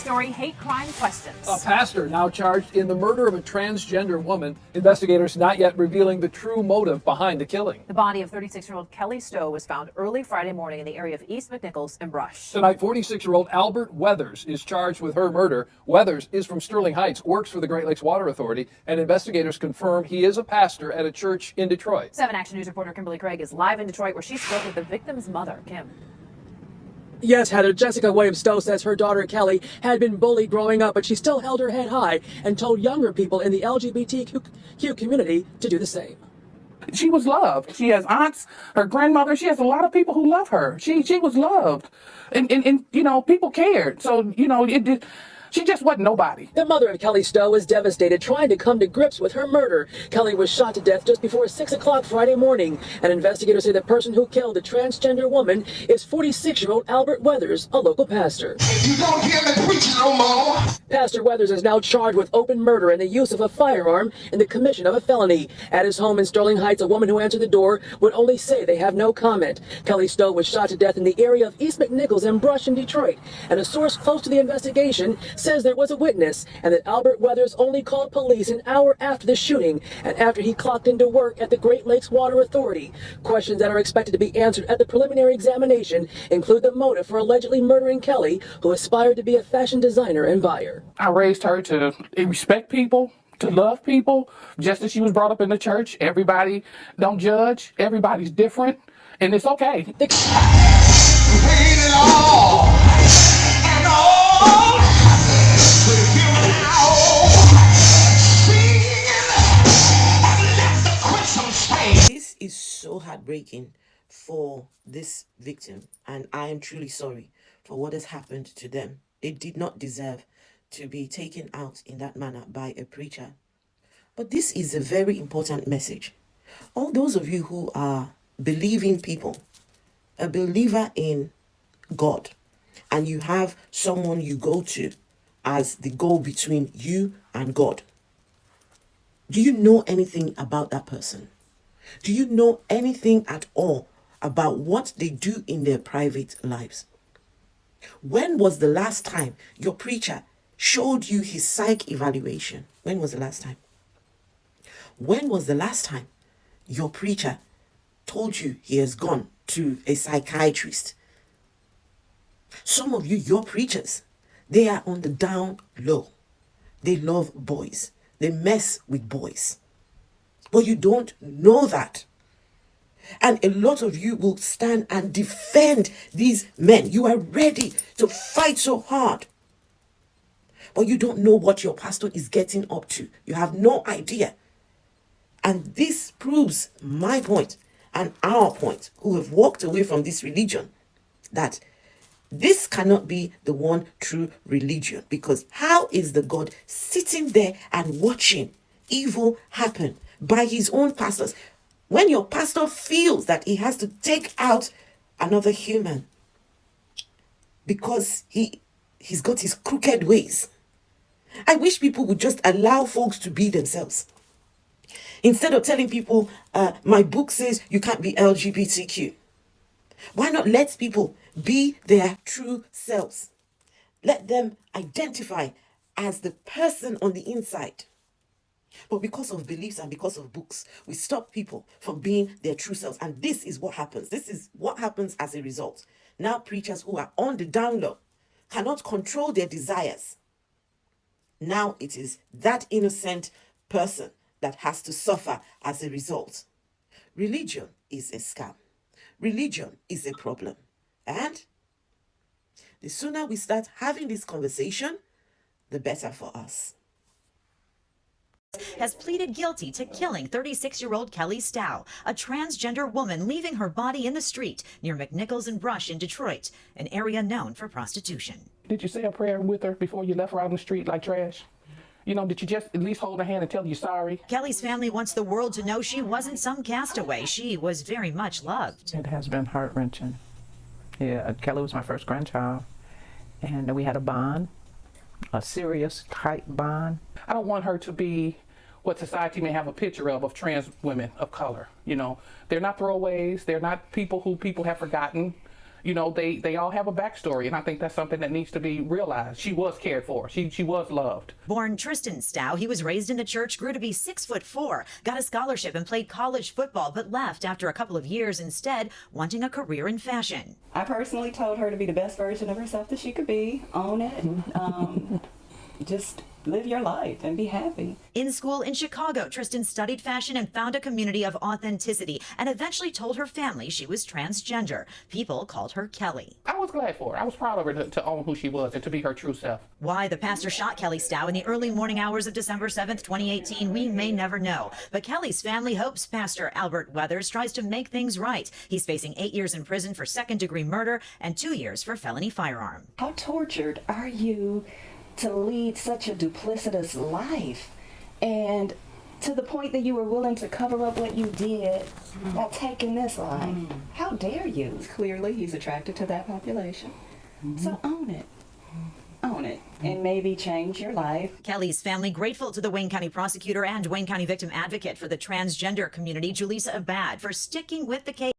story, hate crime questions. A pastor now charged in the murder of a transgender woman. Investigators not yet revealing the true motive behind the killing. The body of 36-year-old Kelly Stough was found early Friday morning in the area of East McNichols and Brush. Tonight, 46-year-old Albert Weathers is charged with her murder. Weathers is from Sterling Heights, works for the Great Lakes Water Authority, and investigators confirm he is a pastor at a church in Detroit. 7 Action News reporter Kimberly Craig is live in Detroit, where she spoke with the victim's mother, Kim. Yes, Heather, Jessica Williams-Stowe says her daughter Kelly had been bullied growing up, but she still held her head high and told younger people in the LGBTQ community to do the same. She was loved. She has aunts, her grandmother. She has a lot of people who love her. She was loved. And you know, people cared. So, you know, she just wasn't nobody. The mother of Kelly Stough was devastated, trying to come to grips with her murder. Kelly was shot to death just before 6 o'clock Friday morning. And investigators say the person who killed the transgender woman is 46-year-old Albert Weathers, a local pastor. You don't hear me preaching no more. Pastor Weathers is now charged with open murder and the use of a firearm in the commission of a felony. At his home in Sterling Heights, a woman who answered the door would only say they have no comment. Kelly Stough was shot to death in the area of East McNichols and Brush in Detroit. And a source close to the investigation says there was a witness and that Albert Weathers only called police an hour after the shooting and after he clocked into work at the Great Lakes Water Authority. Questions that are expected to be answered at the preliminary examination include the motive for allegedly murdering Kelly, who aspired to be a fashion designer and buyer. I raised her to respect people, to love people, just as she was brought up in the church. Everybody don't judge. Everybody's different, and it's okay. Paid it all and all. This is so heartbreaking for this victim, and I am truly sorry for what has happened to them. They did not deserve to be taken out in that manner by a preacher. But this is a very important message. All those of you who are believing people, a believer in God, and you have someone you go to as the go between you and God. Do you know anything about that person? Do you know anything at all about what they do in their private lives? When was the last time your preacher showed you his psych evaluation? When was the last time? When was the last time your preacher told you he has gone to a psychiatrist? Some of you, your preachers, they are on the down low. They love boys. They mess with boys. But you don't know that. And a lot of you will stand and defend these men. You are ready to fight so hard. But you don't know what your pastor is getting up to. You have no idea. And this proves my point and our point, who have walked away from this religion, that this cannot be the one true religion. Because how is the God sitting there and watching evil happen by his own pastors? When your pastor feels that he has to take out another human because he's got his crooked ways. I wish people would just allow folks to be themselves. Instead of telling people, my book says you can't be LGBTQ. Why not let people be their true selves? Let them identify as the person on the inside. But because of beliefs and because of books, we stop people from being their true selves. And this is what happens. This is what happens as a result. Now preachers who are on the down low cannot control their desires. Now it is that innocent person that has to suffer as a result. Religion is a scam. Religion is a problem. And the sooner we start having this conversation, the better for us. Has pleaded guilty to killing 36-year-old Kelly Stough, a transgender woman leaving her body in the street near McNichols and Brush in Detroit, an area known for prostitution. Did you say a prayer with her before you left her out on the street like trash? You know, did you just at least hold her hand and tell her you're sorry? Kelly's family wants the world to know she wasn't some castaway. She was very much loved. It has been heart-wrenching. Yeah, Kelly was my first grandchild, and we had a bond, a serious, tight bond. I don't want her to be what society may have a picture of trans women of color. You know, they're not throwaways. They're not people who people have forgotten. You know, they all have a backstory, and I think that's something that needs to be realized. She was cared for. She was loved. Born Tristan Stough, he was raised in the church, grew to be 6'4", got a scholarship and played college football, but left after a couple of years instead, wanting a career in fashion. I personally told her to be the best version of herself that she could be, own it, just live your life and be happy. In school in Chicago, Tristan studied fashion and found a community of authenticity and eventually told her family she was transgender. People called her Kelly. I was glad for her. I was proud of her to own who she was and to be her true self. Why the pastor shot Kelly Stough in the early morning hours of December 7th, 2018, we may never know. But Kelly's family hopes Pastor Albert Weathers tries to make things right. He's facing 8 years in prison for second-degree murder and 2 years for felony firearm. How tortured are you to lead such a duplicitous life, and to the point that you were willing to cover up what you did while taking this life? How dare you? Clearly he's attracted to that population. So own it. Own it, and maybe change your life. Kelly's family grateful to the Wayne County prosecutor and Wayne County victim advocate for the transgender community, Julissa Abad, for sticking with the case.